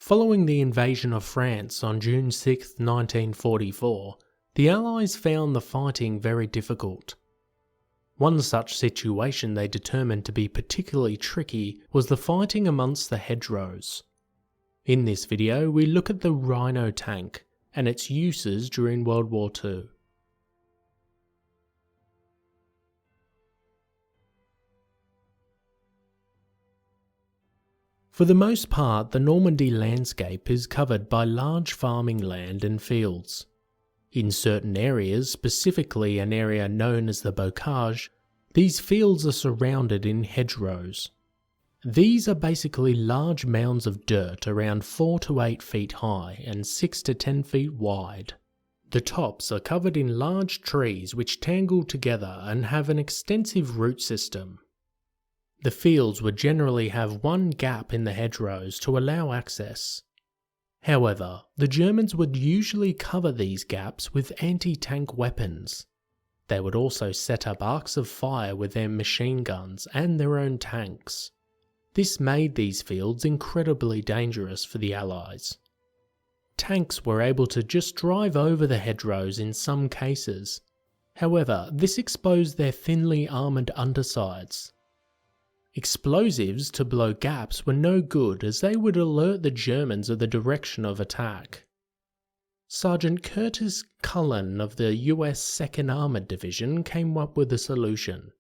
Following the invasion of France on June 6, 1944, the Allies found the fighting very difficult. One such situation they determined to be particularly tricky was the fighting amongst the hedgerows. In this video we look at the Rhino Tank and its uses during World War II. For the most part, the Normandy landscape is covered by large farming land and fields. In certain areas, specifically an area known as the Bocage, these fields are surrounded in hedgerows. These are basically large mounds of dirt around 4 to 8 feet high and 6 to 10 feet wide. The tops are covered in large trees which tangle together and have an extensive root system. The fields would generally have one gap in the hedgerows to allow access. However, the Germans would usually cover these gaps with anti-tank weapons. They would also set up arcs of fire with their machine guns and their own tanks. This made these fields incredibly dangerous for the Allies. Tanks were able to just drive over the hedgerows in some cases. However, this exposed their thinly armoured undersides. Explosives to blow gaps were no good as they would alert the Germans of the direction of attack. Sergeant Curtis Cullen of the US 2nd Armoured Division came up with a solution.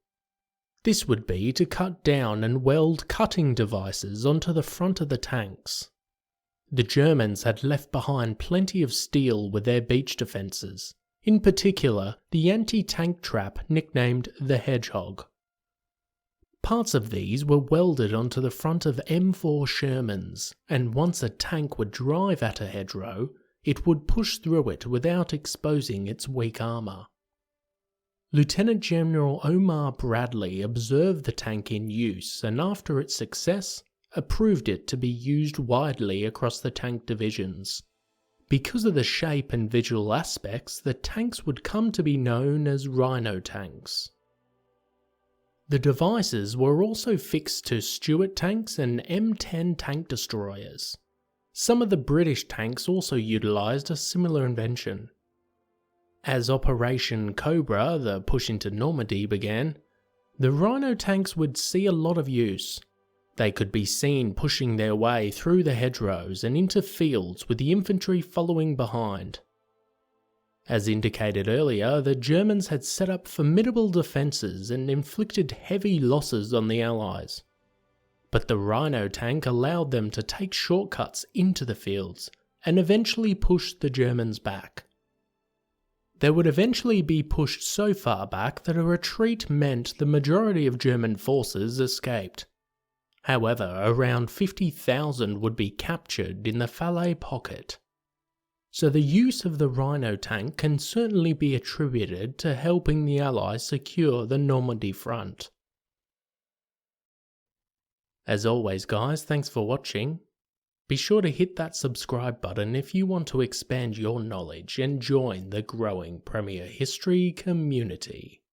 This would be to cut down and weld cutting devices onto the front of the tanks. The Germans had left behind plenty of steel with their beach defences, in particular the anti-tank trap nicknamed the Hedgehog. Parts of these were welded onto the front of M4 Shermans, and once a tank would drive at a hedgerow, it would push through it without exposing its weak armour. Lieutenant General Omar Bradley observed the tank in use and after its success, approved it to be used widely across the tank divisions. Because of the shape and visual aspects, the tanks would come to be known as Rhino Tanks. The devices were also fixed to Stuart tanks and M10 tank destroyers. Some of the British tanks also utilised a similar invention. As Operation Cobra, the push into Normandy, began, the Rhino tanks would see a lot of use. They could be seen pushing their way through the hedgerows and into fields with the infantry following behind. As indicated earlier, the Germans had set up formidable defences and inflicted heavy losses on the Allies. But the Rhino tank allowed them to take shortcuts into the fields and eventually pushed the Germans back. They would eventually be pushed so far back that a retreat meant the majority of German forces escaped. However, around 50,000 would be captured in the Falaise pocket. So the use of the Rhino tank can certainly be attributed to helping the Allies secure the Normandy front. As always guys, thanks for watching. Be sure to hit that subscribe button if you want to expand your knowledge and join the growing Premier History community.